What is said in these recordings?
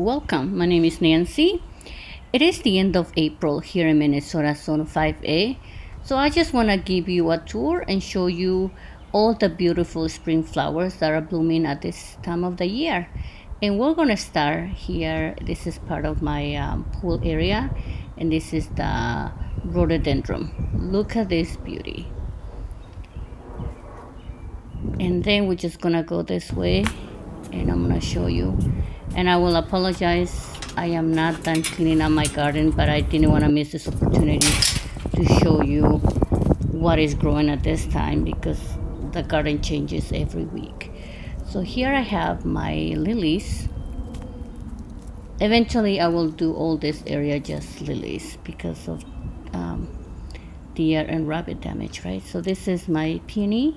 Welcome, my name is Nancy. It is the end of April here in Minnesota, Zone 5A. So I just want to give you a tour and show you all the beautiful spring flowers that are blooming at this time of the year. And we're going to start here. This is part of my pool area, and this is the rhododendron. Look at this beauty. And then we're just going to go this way, and I'm going to show you. And I will apologize, I am not done cleaning up my garden, but I didn't want to miss this opportunity to show you what is growing at this time because the garden changes every week. So here I have my lilies. Eventually I will do all this area just lilies because of deer and rabbit damage, right? So this is my peony,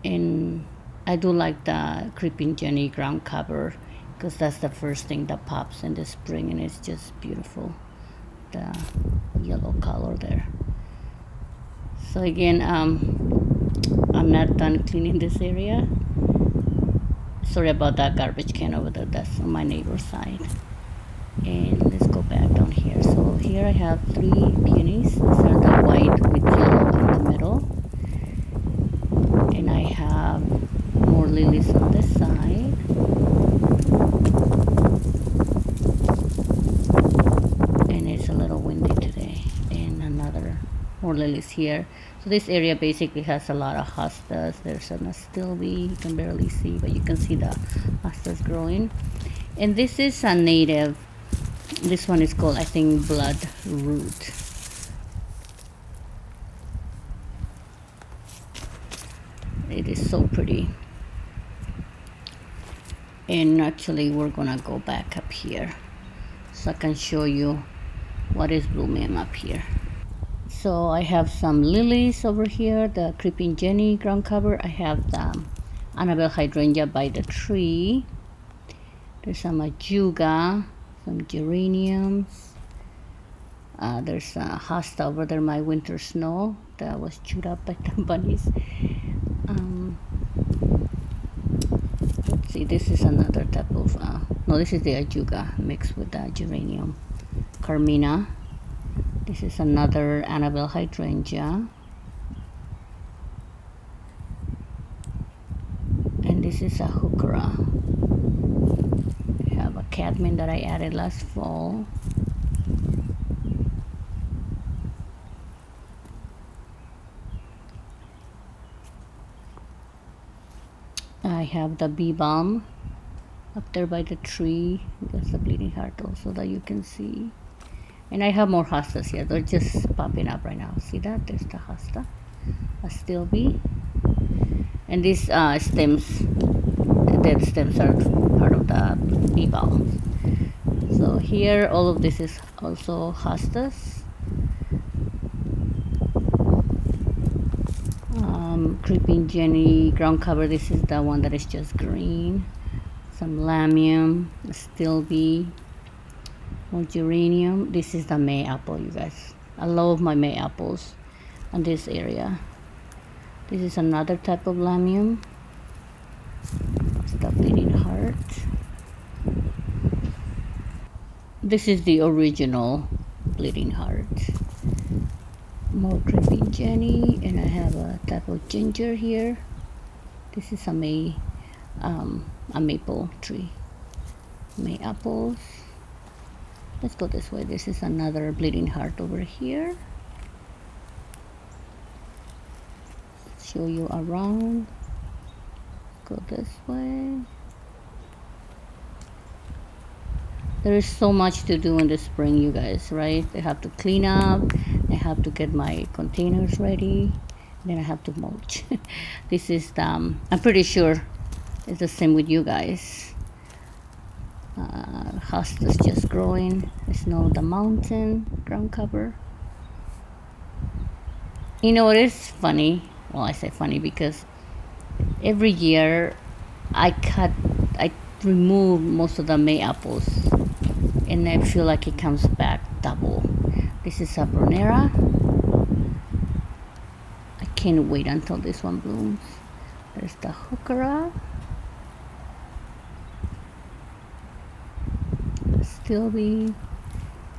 and I do like the creeping Jenny ground cover because that's the first thing that pops in the spring, and it's just beautiful, the yellow color there. So again, I'm not done cleaning this area. Sorry about that garbage can over there, that's on my neighbor's side. And let's go back down here. So here I have 3 peonies. These are the white with yellow in the middle. And I have more lilies on this side. And it's a little windy today. And more lilies here. So this area basically has a lot of hostas. There's an astilbe, you can barely see, but you can see the hostas growing. And this is a native, this one is called, I think, blood root. It is so pretty. And actually we're gonna go back up here so I can show you what is blooming up here. So I have some lilies over here, the creeping Jenny ground cover. I have the Annabelle hydrangea by the tree. There's some ajuga, some geraniums. There's a hosta over there, my winter snow that was chewed up by the bunnies. Let's see, this is another type of, no, this is the ajuga mixed with the geranium. Carmina. This is another Annabelle hydrangea. And this is a heuchera. I have a cadmium that I added last fall. I have the bee balm up there by the tree. There's the bleeding heart also that you can see. And I have more hostas here. They're just popping up right now. See that? There's the hosta, astilbe. And these stems, dead stems are part of the bee balm. So here, all of this is also hostas. Creeping Jenny ground cover. This is the one that is just green. Some lamium, astilbe, more geranium. This is the May apple, you guys. I love my May apples in this area. This is another type of lamium. It's the bleeding heart. This is the original bleeding heart. More creeping Jenny, and I have a type of ginger here. This is a maple tree. May apples. Let's go this way. This is another bleeding heart over here. Show you around. Go this way. There is so much to do in the spring, you guys, right? I have to clean up. I have to get my containers ready. Then I have to mulch. This is the, I'm pretty sure it's the same with you guys. Hostas just growing. Snow the mountain ground cover. You know, it is funny. Well, I say funny because every year I remove most of the May apples, and I feel like it comes back double. This is a Bronera. I can't wait until this one blooms. There's the heuchera. Stilby.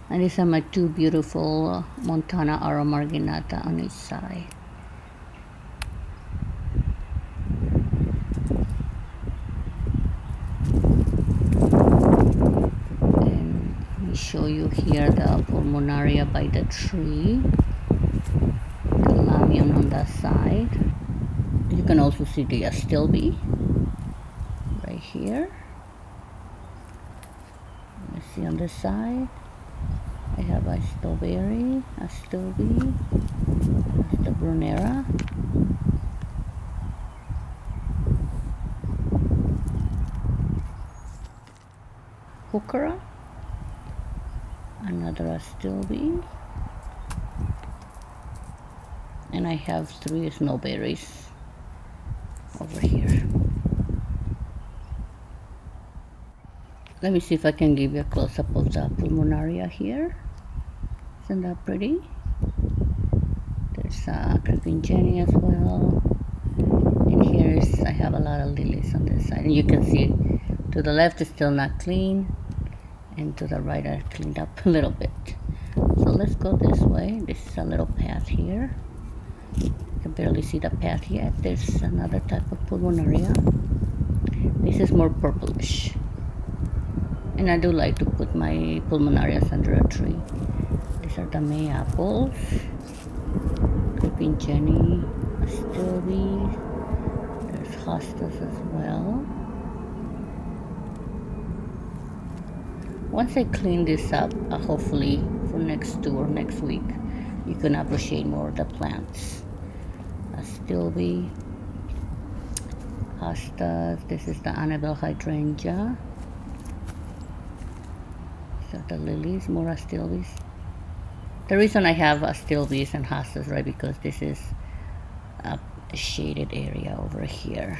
And these are my two beautiful Montana Aromarginata on each side. And let me show you here the Pulmonaria by the tree. The Lamium on that side. You can also see the Stilby right here. Let me see on this side. I have a Strawberry, a Stilby, the Brunera. Hooker, another Stilby, and I have 3 snowberries over here. Let me see if I can give you a close-up of the Pulmonaria here. Isn't that pretty? There's a Creeping Jenny as well. And here's, I have a lot of lilies on this side. And you can see to the left is still not clean. And to the right I cleaned up a little bit. So let's go this way. This is a little path here. You can barely see the path yet. There's another type of Pulmonaria. This is more purplish. And I do like to put my Pulmonarias under a tree. These are the May apples, Creeping Jenny, a Stilby, there's hostas as well. Once I clean this up, hopefully for next 2 or next week, you can appreciate more of the plants. A Stilby, hostas, this is the Annabelle hydrangea. These are the lilies, more Stilbys. The reason I have Stilbys and hostas, right, because this is a shaded area over here.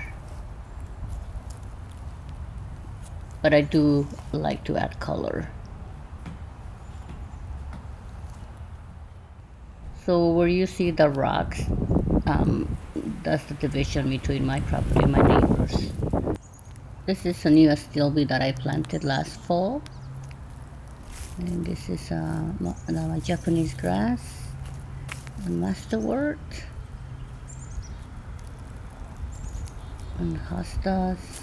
But I do like to add color. So where you see the rocks, that's the division between my property and my neighbors. This is a new Stilby that I planted last fall. And this is my Japanese grass, a masterwort, and hostas,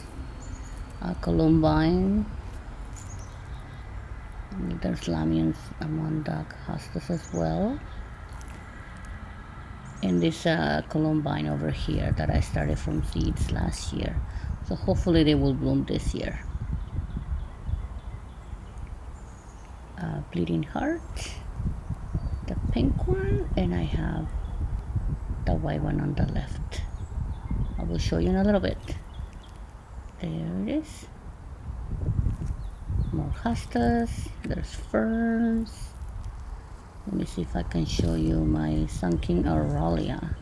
a columbine. And there's lamiums among the hostas as well. And this columbine over here that I started from seeds last year. So hopefully they will bloom this year. Bleeding Heart, the pink one, and I have the white one on the left. I will show you in a little bit. There it is. More hostas, there's ferns. Let me see if I can show you my Sunking Aurelia.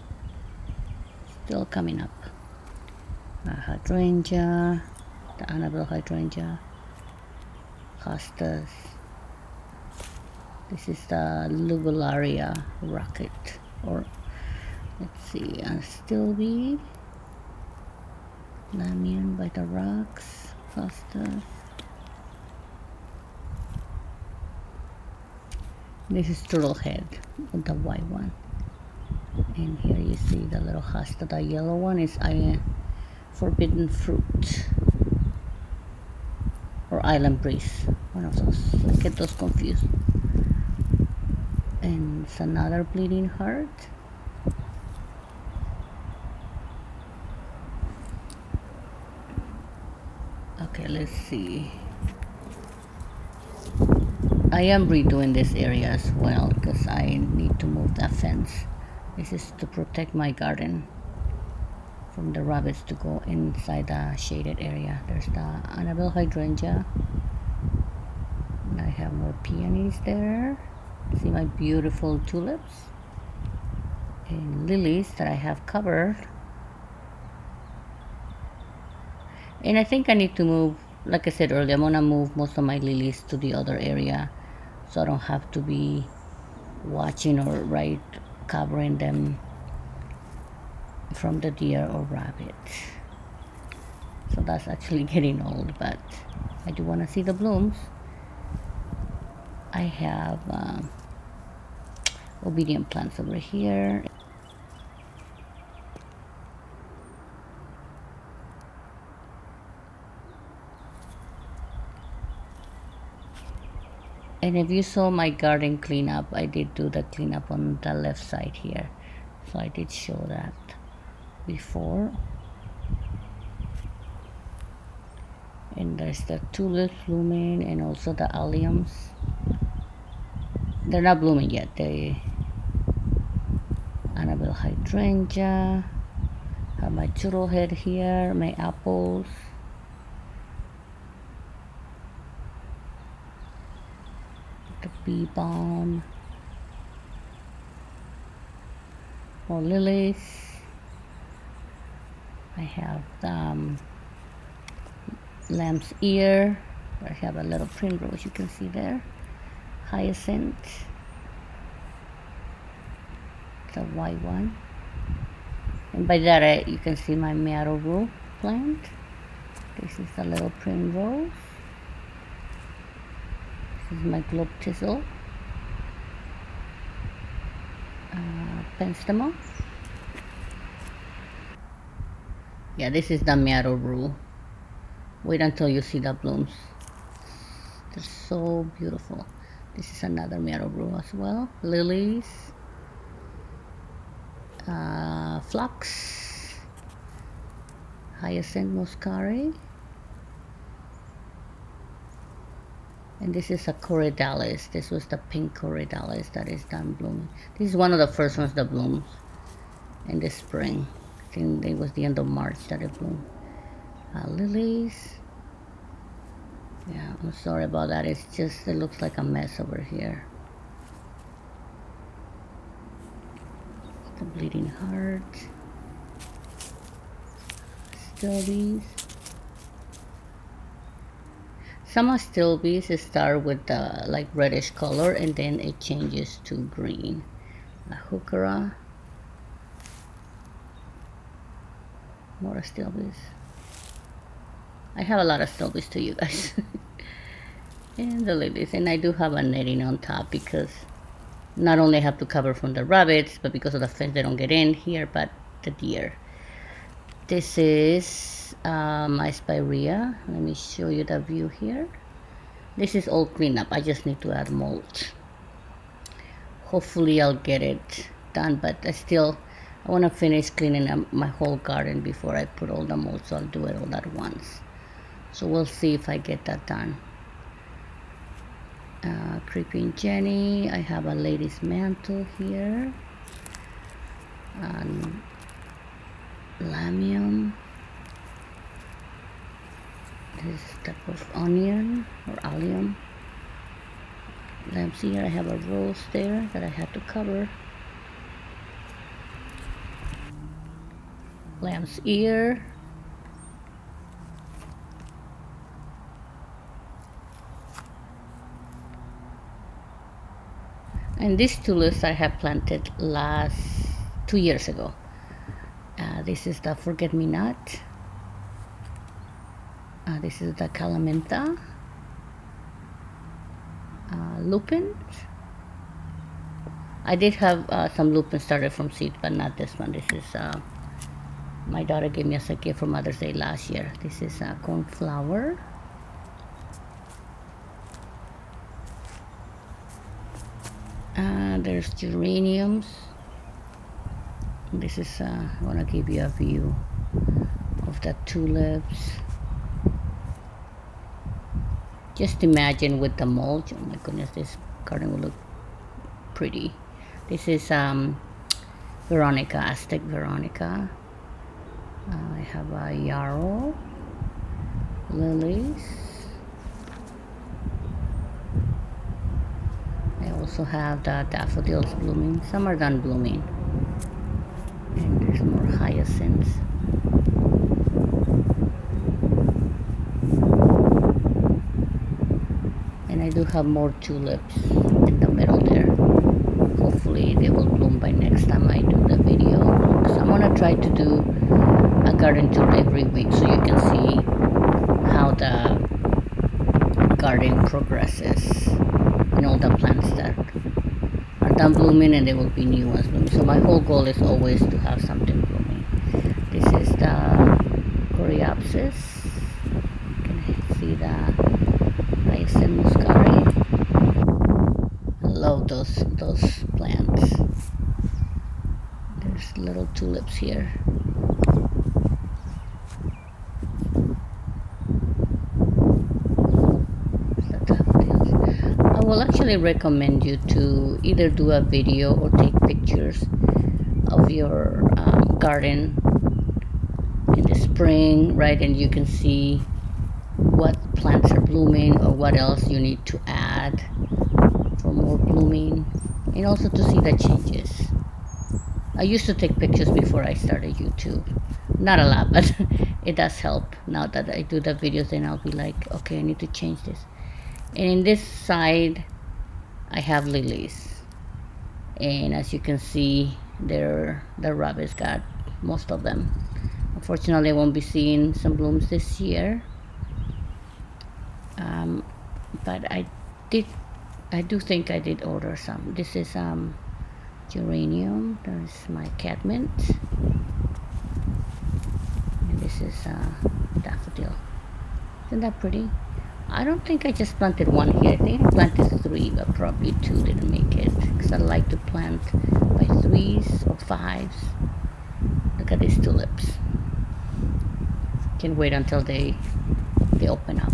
Still coming up. A hydrangea, the Annabelle hydrangea, hostas. This is the Lugularia rocket, or let's see, a Stilby, Lamian by the rocks, hostas. This is Turtlehead with the white one. And here you see the little hosta. The yellow one is Forbidden Fruit. Or Island Breeze. One of those. I get those confused. And it's another Bleeding Heart. Okay, let's see. I am redoing this area as well because I need to move that fence. This is to protect my garden from the rabbits to go inside the shaded area. There's the Annabelle hydrangea. And I have more peonies there. See my beautiful tulips and lilies that I have covered. And I think I need to move, like I said earlier, I'm gonna move most of my lilies to the other area so I don't have to be watching or covering them from the deer or rabbit. So that's actually getting old, but I do want to see the blooms. I have obedient plants over here. And if you saw my garden cleanup, I did do the cleanup on the left side here. So I did show that before. And there's the tulips blooming and also the alliums. They're not blooming yet. They Annabelle hydrangea. Have my turtlehead here, my apples. The bee balm. More lilies. I have lamb's ear. I have a little primrose, you can see there. Hyacinth. The white one. And by that you can see my marrow plant. This is a little primrose. This is my globe thistle. Penstemon. Yeah, this is the marrow. Wait until you see the blooms. They're so beautiful. This is another marrow as well. Lilies. Phlox. Hyacinth muscari. And this is a corydalis. This was the pink corydalis that is done blooming. This is one of the first ones that blooms in the spring. I think it was the end of March that it bloomed. Lilies. Yeah, I'm sorry about that. It's just, it looks like a mess over here. The bleeding heart. Stilbees. Some stilbees start with the like reddish color and then it changes to green. A heuchera. More stilbees. I have a lot of stilbees to you guys. And the lilies. And I do have a netting on top because not only I have to cover from the rabbits, but because of the fence they don't get in here, but the deer. This is my spirea. Let me show you the view here. This is all cleaned up. I just need to add mulch. Hopefully I'll get it done, but I want to finish cleaning up my whole garden before I put all the mulch, so I'll do it all at once. So we'll see if I get that done. Creeping Jenny. I have a lady's mantle here. Lamium. This type of onion or allium. Lamb's ear. I have a rose there that I had to cover. Lamb's ear. And these tulips I have planted 2 years ago. This is the forget-me-not. This is the calamintha. Lupins. I did have some lupins started from seed, but not this one. This is my daughter gave me as a gift for Mother's Day last year. This is cornflower. There's geraniums. This is I want to give you a view of the tulips. Just imagine with the mulch. Oh my goodness, this garden will look pretty. This is Veronica, Aztec Veronica. I have a yarrow, lilies. I also have the daffodils blooming. Some are done blooming. And there's more hyacinths. And I do have more tulips in the middle there. Hopefully they will bloom by next time I do the video. So I'm gonna try to do a garden tour every week so you can see how the garden progresses. and all the plants that are done blooming, and there will be new ones blooming. So my whole goal is always to have something blooming. This is the Coreopsis. You can see the Hyacinth muscari. I love those plants. There's little tulips here. I will actually recommend you to either do a video or take pictures of your garden in the spring, right? And you can see what plants are blooming or what else you need to add for more blooming, and also to see the changes. I used to take pictures before I started YouTube. Not a lot, but it does help. Now that I do the videos, then I'll be like, okay, I need to change this. And in this side, I have lilies. And as you can see, the rabbits got most of them. Unfortunately, I won't be seeing some blooms this year. But I do think I did order some. This is geranium. There's my catmint. And this is daffodil. Isn't that pretty? I don't think I just planted one here. I think I planted 3, but probably 2 didn't make it. Because I like to plant by 3s or 5s. Look at these tulips. Can't wait until they open up.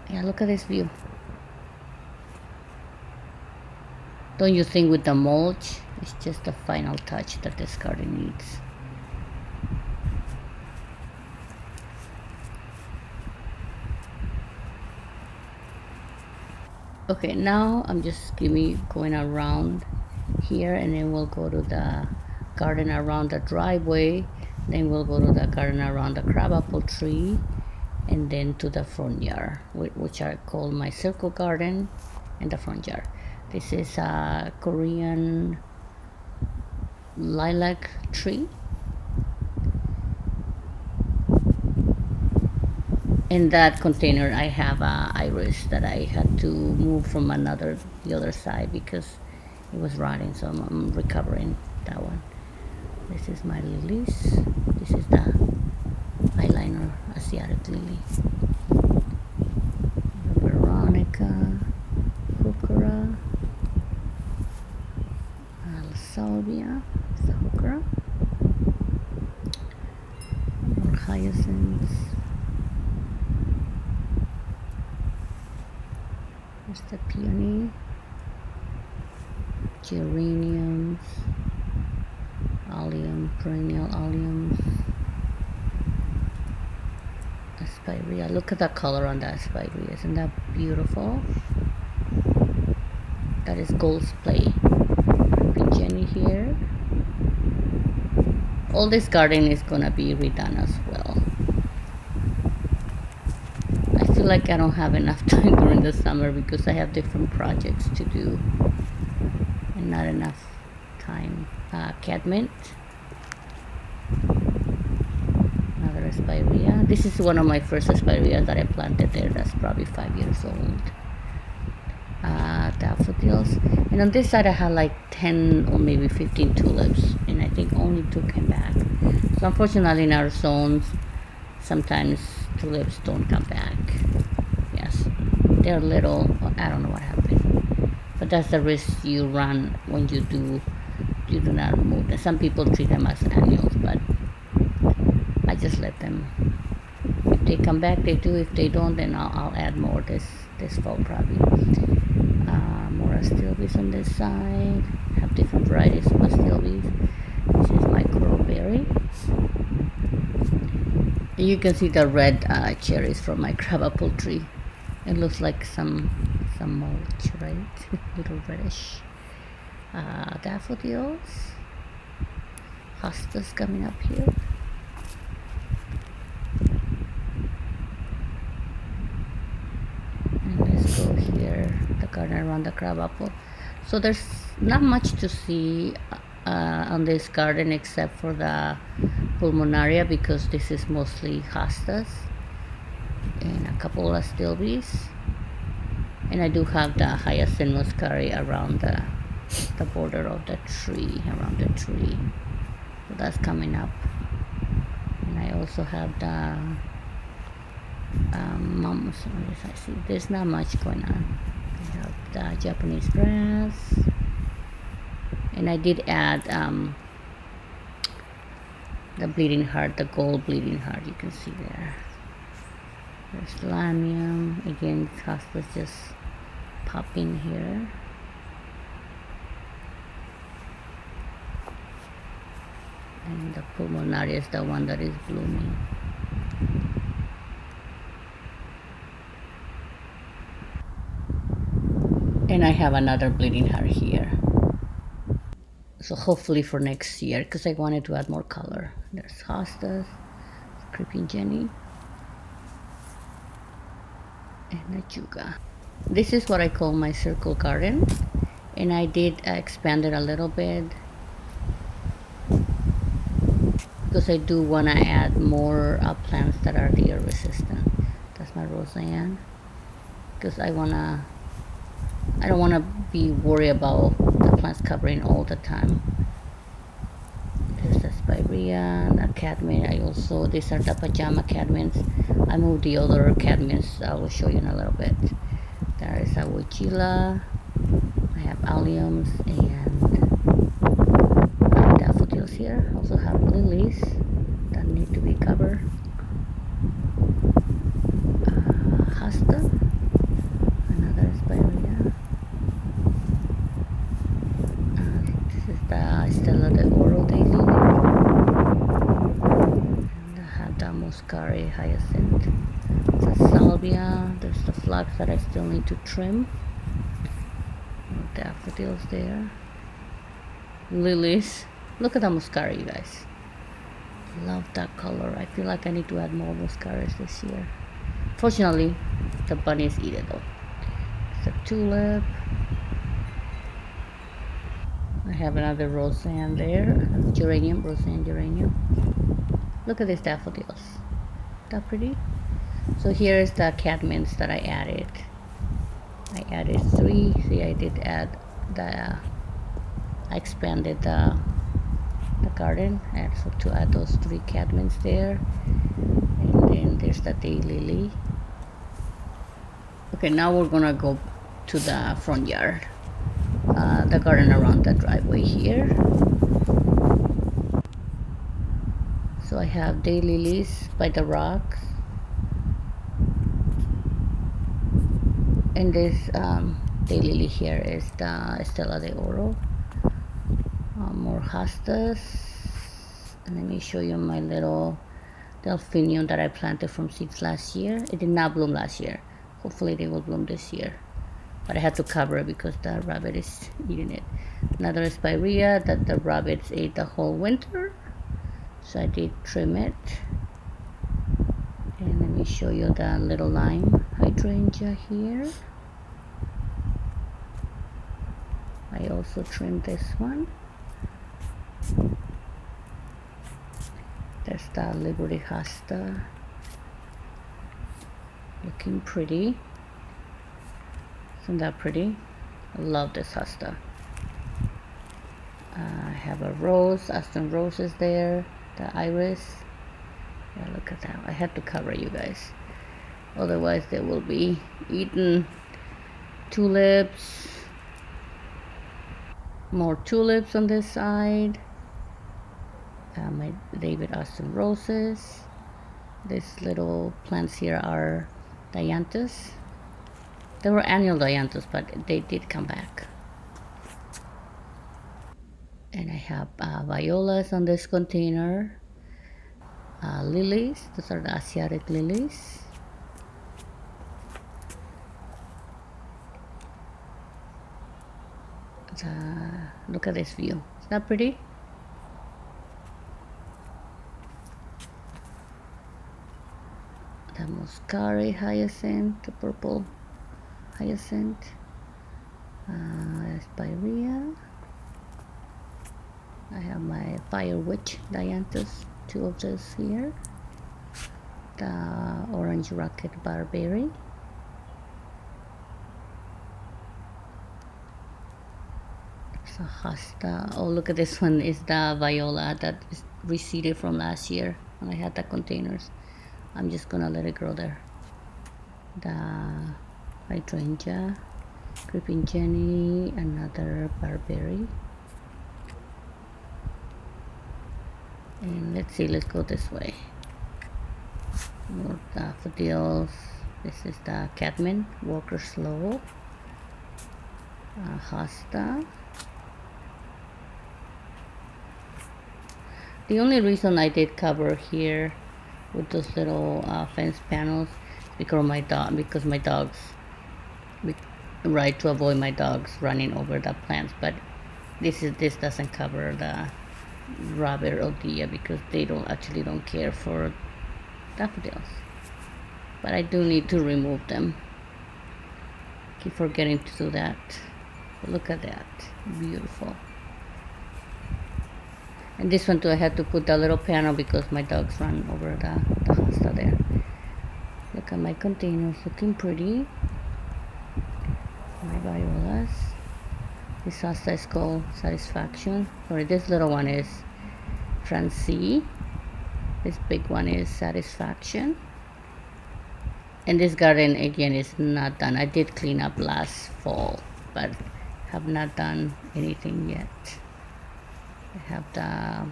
Yeah, look at this view. Don't you think with the mulch, it's just the final touch that this garden needs. Okay, now I'm just going around here, and then we'll go to the garden around the driveway, then we'll go to the garden around the crabapple tree, and then to the front yard, which I call my circle garden and the front yard. This is a Korean lilac tree. In that container I have iris that I had to move from the other side because it was rotting, so I'm recovering that one. This is my lilies. This is the eyeliner Asiatic lily. Veronica, heuchera, salvia, the heuchera, more hyacinths. There's the peony, geraniums, allium, perennial alliums, aspirea. Look at the color on the aspirea. Isn't that beautiful? That is gold splay. Creeping Jenny here. All this garden is gonna be redone as well. I feel like I don't have enough time during the summer because I have different projects to do and not enough time. Catmint, another aspirea. This is one of my first aspireas that I planted there. That's probably 5 years old. Daffodils, and on this side I had like 10 or maybe 15 tulips, and I think only 2 came back. So unfortunately in our zones sometimes tulips don't come back. Yes, they're little, I don't know what happened, but that's the risk you run when you do not move them. Some people treat them as annuals, but I just let them. If they come back, they do. If they don't, then I'll add more this fall probably. More astilbes on this side. Have different varieties of astilbes. This is my coral berry. You can see the red cherries from my crabapple tree. It looks like some mulch, right? Little reddish. Daffodils. Hostas coming up here. And let's go here, the garden around the crabapple. So there's not much to see on this garden except for the pulmonaria because this is mostly hostas. and a couple of stilbies. And I do have the hyacinth muscari around the border of the tree, around the tree. So that's coming up. And I also have the I see there's not much going on. I have the Japanese grass, and I did add the bleeding heart, the gold bleeding heart. You can see there. There's lamium again. Hostas just popping here. And the pulmonaria is the one that is blooming. And I have another bleeding heart here. So hopefully for next year, because I wanted to add more color. There's hostas, creeping Jenny, and a juga. This is what I call my circle garden, and I did expand it a little bit because I do want to add more plants that are deer resistant. That's my roseanne, because I don't want to be worried about the plants covering all the time. There's a spirea, a cadmium. These are the pajama cadmiums. I moved the other cadmiums. I will show you in a little bit. There is a wachila. I have alliums and daffodils here. Also have lilies that need to be covered. Hosta, another spirea. This is the Stella de Oro daily. And I have the muscari hyacinth. The salvia. There's the phlox that I still need to trim. Daffodils there. Lilies. Look at the muscari, you guys. Love that color. I feel like I need to add more muscaris this year. Fortunately, the bunnies eat it though. It's a tulip. I have another roseanne there. Geranium, roseanne geranium. Look at these daffodils. That pretty? So here's the cadmiums that I added. I added 3. See, I did add I expanded the garden, and so to add those 3 cadmiums there. And then there's the daylily. Okay, now we're gonna go to the front yard, the garden around the driveway here. So I have daylilies by the rocks. And this daylily here is the Stella de Oro. More hostas. And let me show you my little delphinium that I planted from seeds last year. It did not bloom last year. Hopefully they will bloom this year. But I had to cover it because the rabbit is eating it. Another spirea that the rabbits ate the whole winter. So I did trim it. And let me show you the little lime hydrangea here. I also trimmed this one. There's the Liberty hosta. Looking pretty. Isn't that pretty? I love this hosta. I have a rose, Aston roses there. The iris. Yeah, look at that. I had to cover you guys. Otherwise they will be eaten. Tulips. More tulips on this side. My David Austin roses. These little plants here are dianthus. They were annual dianthus, but they did come back. And I have violas on this container. Lilies. Those are the Asiatic lilies. Look at this view. Isn't that pretty? The muscari hyacinth, the purple hyacinth. Spirea. I have my fire witch dianthus, 2 of those here. the orange rocket barberry. So hosta. Oh, look at this one. Is the viola that is reseeded from last year when I had the containers. I'm just gonna let it grow there. The hydrangea, creeping jenny, another barberry. And let's see, let's go this way. More daffodils. This is the Cadman, Walker Slow, hosta. The only reason I did cover here with those little fence panels because my dogs, right, to avoid my dogs running over the plants. But this doesn't cover the Robert Odia because they don't care for daffodils. But I do need to remove them. Keep forgetting to do that. But look at that, beautiful. And this one too, I had to put the little panel because my dogs run over the hosta there. Look at my containers, looking pretty. My violas. This hosta is called Satisfaction. Sorry, this little one is Francie. This big one is Satisfaction. And this garden again is not done. I did clean up last fall, but have not done anything yet. I have the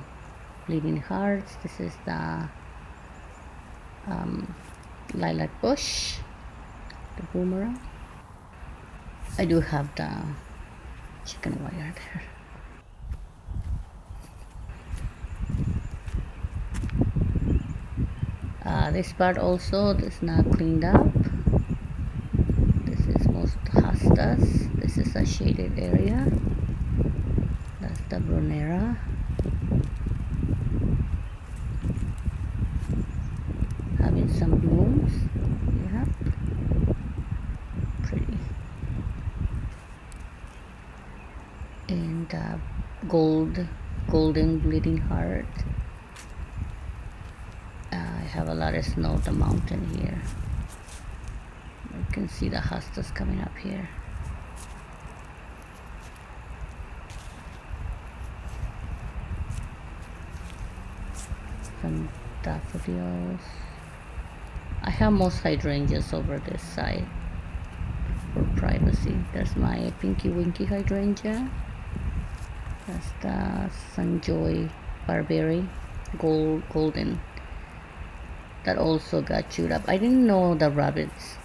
bleeding hearts. This is the lilac bush, the boomerang. I do have the chicken wire there. This part also is not cleaned up. This is most hostas. This is a shaded area. That's the Brunera. Having some blooms. Yeah. Pretty. And golden bleeding heart. I have a lot of snow at the mountain here. You can see the hostas coming up here. Some daffodils. I have most hydrangeas over this side for privacy. There's my Pinky Winky hydrangea. That's the Sunjoy barberry, golden. That also got chewed up. I didn't know the rabbits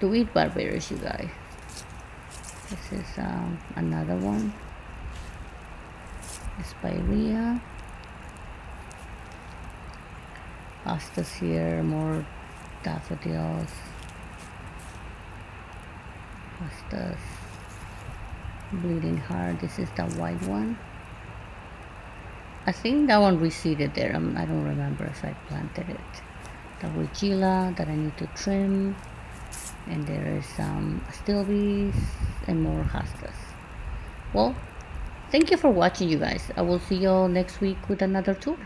do eat barberries, you guys. This is another one. Spirea. Hostas here, more daffodils. Hostas. Bleeding heart. This is the white one. I think that one reseeded there. I don't remember if I planted it. The Wigila that I need to trim. And there is some stilbees and more hostas. Well, thank you for watching, you guys. I will see you all next week with another tour.